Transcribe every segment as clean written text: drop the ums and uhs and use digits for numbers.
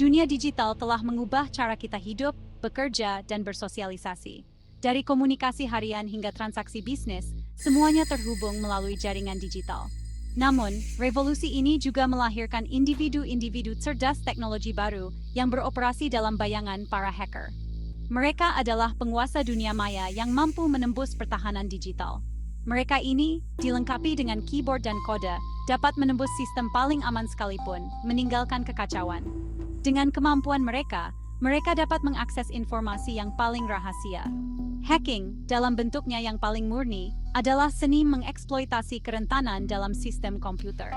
Dunia digital telah mengubah cara kita hidup, bekerja, dan bersosialisasi. Dari komunikasi harian hingga transaksi bisnis, semuanya terhubung melalui jaringan digital. Namun, revolusi ini juga melahirkan individu-individu cerdas teknologi baru yang beroperasi dalam bayangan para hacker. Mereka adalah penguasa dunia maya yang mampu menembus pertahanan digital. Mereka ini, dilengkapi dengan keyboard dan kode, dapat menembus sistem paling aman sekalipun, meninggalkan kekacauan. Dengan kemampuan mereka dapat mengakses informasi yang paling rahasia. Hacking, dalam bentuknya yang paling murni, adalah seni mengeksploitasi kerentanan dalam sistem komputer.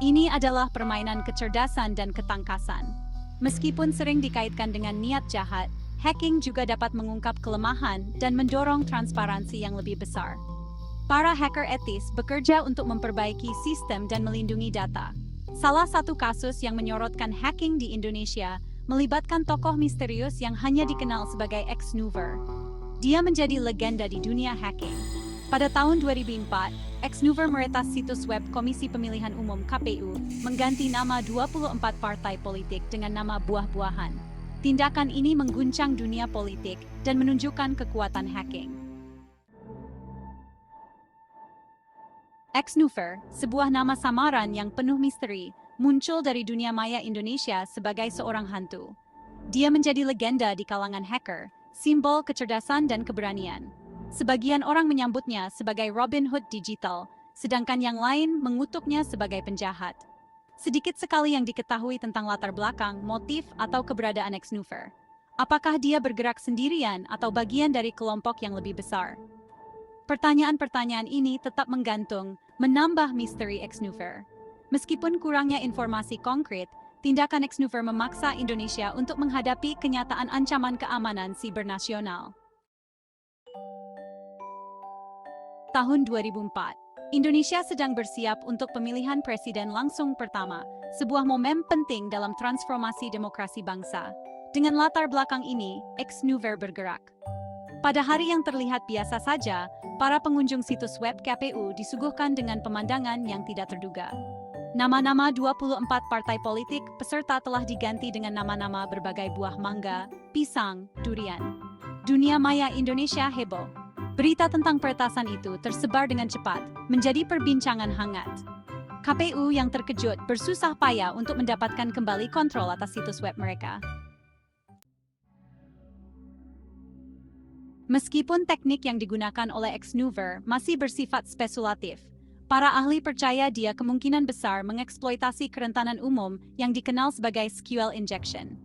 Ini adalah permainan kecerdasan dan ketangkasan. Meskipun sering dikaitkan dengan niat jahat, hacking juga dapat mengungkap kelemahan dan mendorong transparansi yang lebih besar. Para hacker etis bekerja untuk memperbaiki sistem dan melindungi data. Salah satu kasus yang menyorotkan hacking di Indonesia melibatkan tokoh misterius yang hanya dikenal sebagai Xnuver. Dia menjadi legenda di dunia hacking. Pada tahun 2004, Xnuver meretas situs web Komisi Pemilihan Umum (KPU), mengganti nama 24 partai politik dengan nama buah-buahan. Tindakan ini mengguncang dunia politik dan menunjukkan kekuatan hacking. Xnuver, sebuah nama samaran yang penuh misteri, muncul dari dunia maya Indonesia sebagai seorang hantu. Dia menjadi legenda di kalangan hacker, simbol kecerdasan dan keberanian. Sebagian orang menyambutnya sebagai Robin Hood digital, sedangkan yang lain mengutuknya sebagai penjahat. Sedikit sekali yang diketahui tentang latar belakang, motif, atau keberadaan Xnuver. Apakah dia bergerak sendirian atau bagian dari kelompok yang lebih besar? Pertanyaan-pertanyaan ini tetap menggantung, menambah misteri Xnuver. Meskipun kurangnya informasi konkret, tindakan Xnuver memaksa Indonesia untuk menghadapi kenyataan ancaman keamanan siber nasional. Tahun 2004, Indonesia sedang bersiap untuk pemilihan presiden langsung pertama, sebuah momen penting dalam transformasi demokrasi bangsa. Dengan latar belakang ini, Xnuver bergerak. Pada hari yang terlihat biasa saja, para pengunjung situs web KPU disuguhkan dengan pemandangan yang tidak terduga. Nama-nama 24 partai politik peserta telah diganti dengan nama-nama berbagai buah mangga, pisang, durian. Dunia maya Indonesia heboh. Berita tentang peretasan itu tersebar dengan cepat, menjadi perbincangan hangat. KPU yang terkejut bersusah payah untuk mendapatkan kembali kontrol atas situs web mereka. Meskipun teknik yang digunakan oleh Xnuver masih bersifat spekulatif, para ahli percaya dia kemungkinan besar mengeksploitasi kerentanan umum yang dikenal sebagai SQL injection.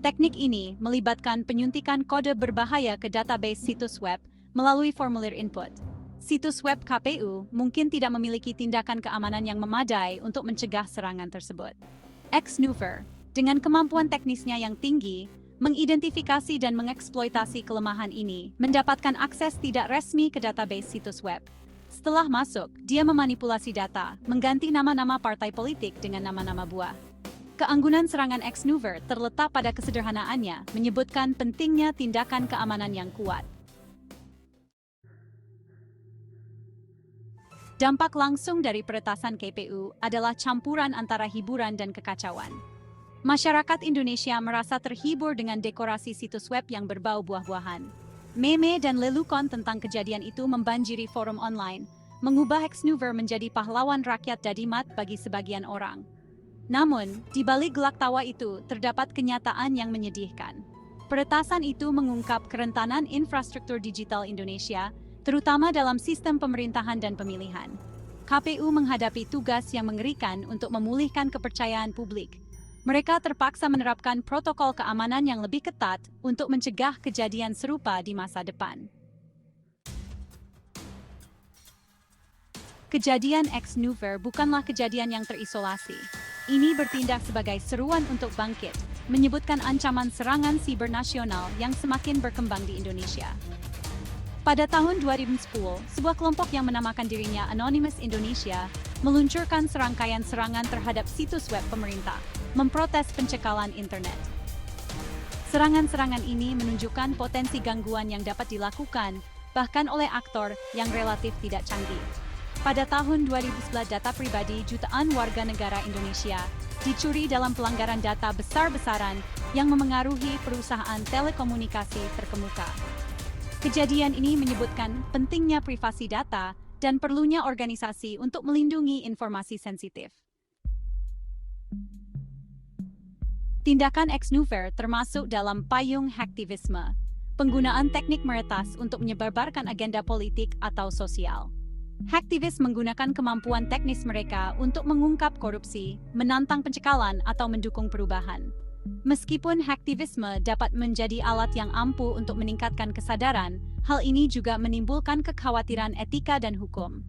Teknik ini melibatkan penyuntikan kode berbahaya ke database situs web melalui formulir input. Situs web KPU mungkin tidak memiliki tindakan keamanan yang memadai untuk mencegah serangan tersebut. Xnuver, dengan kemampuan teknisnya yang tinggi, mengidentifikasi dan mengeksploitasi kelemahan ini, mendapatkan akses tidak resmi ke database situs web. Setelah masuk, dia memanipulasi data, mengganti nama-nama partai politik dengan nama-nama buah. Keanggunan serangan Xnuver terletak pada kesederhanaannya, menyebutkan pentingnya tindakan keamanan yang kuat. Dampak langsung dari peretasan KPU adalah campuran antara hiburan dan kekacauan. Masyarakat Indonesia merasa terhibur dengan dekorasi situs web yang berbau buah-buahan. Meme dan lelukon tentang kejadian itu membanjiri forum online, mengubah Xnuver menjadi pahlawan rakyat dadimat bagi sebagian orang. Namun, di balik gelak tawa itu terdapat kenyataan yang menyedihkan. Peretasan itu mengungkap kerentanan infrastruktur digital Indonesia, terutama dalam sistem pemerintahan dan pemilihan. KPU menghadapi tugas yang mengerikan untuk memulihkan kepercayaan publik. Mereka terpaksa menerapkan protokol keamanan yang lebih ketat untuk mencegah kejadian serupa di masa depan. Kejadian Xnuver bukanlah kejadian yang terisolasi. Ini bertindak sebagai seruan untuk bangkit, menyebutkan ancaman serangan siber nasional yang semakin berkembang di Indonesia. Pada tahun 2010, sebuah kelompok yang menamakan dirinya Anonymous Indonesia meluncurkan serangkaian serangan terhadap situs web pemerintah, memprotes pencekalan internet. Serangan-serangan ini menunjukkan potensi gangguan yang dapat dilakukan, bahkan oleh aktor yang relatif tidak canggih. Pada tahun 2011 data pribadi jutaan warga negara Indonesia dicuri dalam pelanggaran data besar-besaran yang memengaruhi perusahaan telekomunikasi terkemuka. Kejadian ini menyebutkan pentingnya privasi data dan perlunya organisasi untuk melindungi informasi sensitif. Tindakan ex-Nuver termasuk dalam payung hacktivisme, penggunaan teknik meretas untuk menyebarkan agenda politik atau sosial. Hacktivis menggunakan kemampuan teknis mereka untuk mengungkap korupsi, menantang pencekalan, atau mendukung perubahan. Meskipun hacktivisme dapat menjadi alat yang ampuh untuk meningkatkan kesadaran, hal ini juga menimbulkan kekhawatiran etika dan hukum.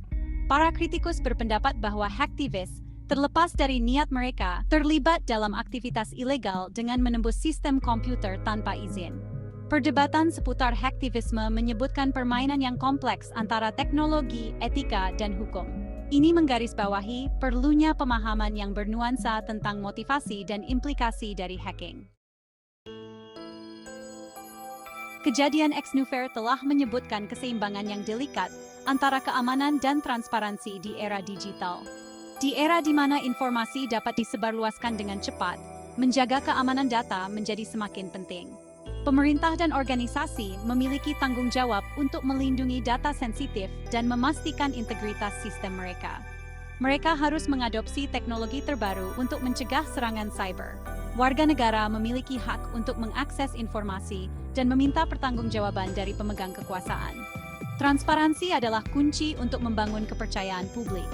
Para kritikus berpendapat bahwa hacktivis, terlepas dari niat mereka, terlibat dalam aktivitas ilegal dengan menembus sistem komputer tanpa izin. Perdebatan seputar hacktivisme menyebutkan permainan yang kompleks antara teknologi, etika, dan hukum. Ini menggarisbawahi perlunya pemahaman yang bernuansa tentang motivasi dan implikasi dari hacking. Kejadian ex-Nuver telah menyebutkan keseimbangan yang delikat antara keamanan dan transparansi di era digital. Di era di mana informasi dapat disebarluaskan dengan cepat, menjaga keamanan data menjadi semakin penting. Pemerintah dan organisasi memiliki tanggung jawab untuk melindungi data sensitif dan memastikan integritas sistem mereka. Mereka harus mengadopsi teknologi terbaru untuk mencegah serangan cyber. Warga negara memiliki hak untuk mengakses informasi dan meminta pertanggungjawaban dari pemegang kekuasaan. Transparansi adalah kunci untuk membangun kepercayaan publik.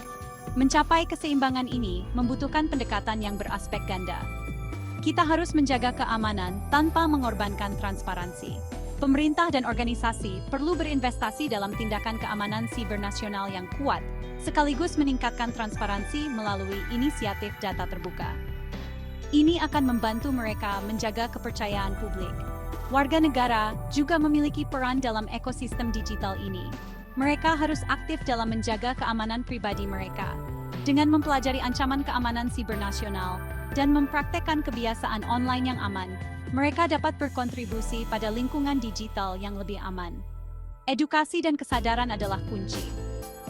Mencapai keseimbangan ini membutuhkan pendekatan yang beraspek ganda. Kita harus menjaga keamanan tanpa mengorbankan transparansi. Pemerintah dan organisasi perlu berinvestasi dalam tindakan keamanan siber nasional yang kuat, sekaligus meningkatkan transparansi melalui inisiatif data terbuka. Ini akan membantu mereka menjaga kepercayaan publik. Warga negara juga memiliki peran dalam ekosistem digital ini. Mereka harus aktif dalam menjaga keamanan pribadi mereka. Dengan mempelajari ancaman keamanan siber nasional dan mempraktekkan kebiasaan online yang aman, mereka dapat berkontribusi pada lingkungan digital yang lebih aman. Edukasi dan kesadaran adalah kunci.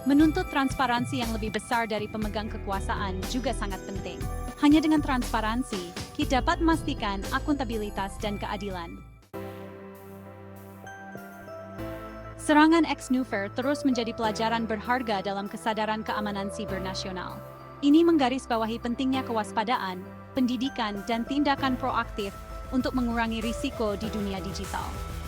Menuntut transparansi yang lebih besar dari pemegang kekuasaan juga sangat penting. Hanya dengan transparansi, kita dapat memastikan akuntabilitas dan keadilan. Serangan ex-Nuver terus menjadi pelajaran berharga dalam kesadaran keamanan siber nasional. Ini menggarisbawahi pentingnya kewaspadaan, pendidikan, dan tindakan proaktif untuk mengurangi risiko di dunia digital.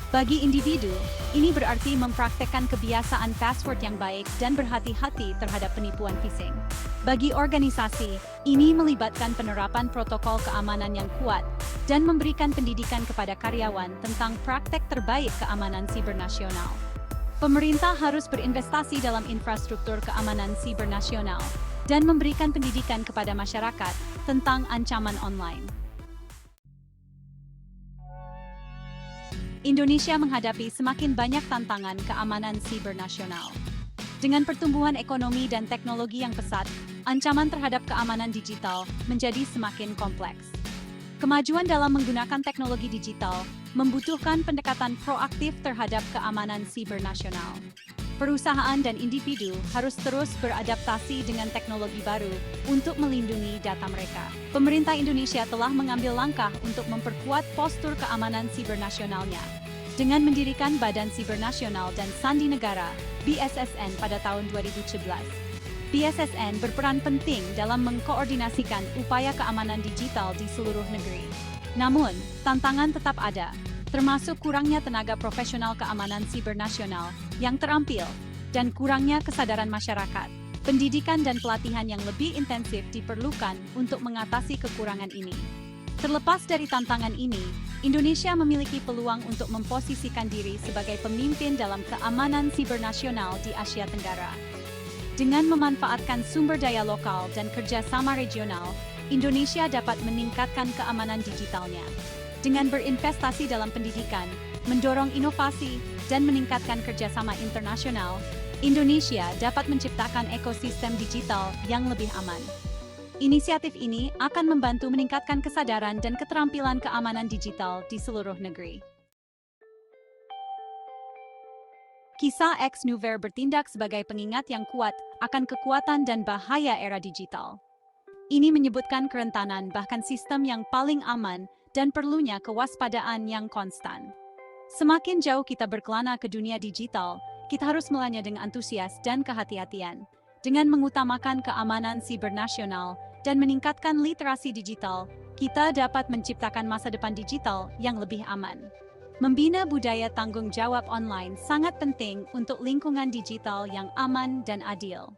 Bagi individu, ini berarti mempraktekkan kebiasaan password yang baik dan berhati-hati terhadap penipuan phishing. Bagi organisasi, ini melibatkan penerapan protokol keamanan yang kuat dan memberikan pendidikan kepada karyawan tentang praktek terbaik keamanan siber nasional. Pemerintah harus berinvestasi dalam infrastruktur keamanan siber nasional dan memberikan pendidikan kepada masyarakat tentang ancaman online. Indonesia menghadapi semakin banyak tantangan keamanan siber nasional. Dengan pertumbuhan ekonomi dan teknologi yang pesat, ancaman terhadap keamanan digital menjadi semakin kompleks. Kemajuan dalam menggunakan teknologi digital membutuhkan pendekatan proaktif terhadap keamanan siber nasional. Perusahaan dan individu harus terus beradaptasi dengan teknologi baru untuk melindungi data mereka. Pemerintah Indonesia telah mengambil langkah untuk memperkuat postur keamanan siber nasionalnya dengan mendirikan Badan Siber Nasional dan Sandi Negara (BSSN) pada tahun 2011. BSSN berperan penting dalam mengkoordinasikan upaya keamanan digital di seluruh negeri. Namun, tantangan tetap ada, termasuk kurangnya tenaga profesional keamanan siber nasional yang terampil dan kurangnya kesadaran masyarakat. Pendidikan dan pelatihan yang lebih intensif diperlukan untuk mengatasi kekurangan ini. Terlepas dari tantangan ini, Indonesia memiliki peluang untuk memposisikan diri sebagai pemimpin dalam keamanan siber nasional di Asia Tenggara. Dengan memanfaatkan sumber daya lokal dan kerjasama regional, Indonesia dapat meningkatkan keamanan digitalnya. Dengan berinvestasi dalam pendidikan, mendorong inovasi, dan meningkatkan kerjasama internasional, Indonesia dapat menciptakan ekosistem digital yang lebih aman. Inisiatif ini akan membantu meningkatkan kesadaran dan keterampilan keamanan digital di seluruh negeri. Kisah ex-Nuver bertindak sebagai pengingat yang kuat akan kekuatan dan bahaya era digital. Ini menyebutkan kerentanan bahkan sistem yang paling aman dan perlunya kewaspadaan yang konstan. Semakin jauh kita berkelana ke dunia digital, kita harus mulainya dengan antusias dan kehati-hatian. Dengan mengutamakan keamanan sibernasional dan meningkatkan literasi digital, kita dapat menciptakan masa depan digital yang lebih aman. Membina budaya tanggung jawab online sangat penting untuk lingkungan digital yang aman dan adil.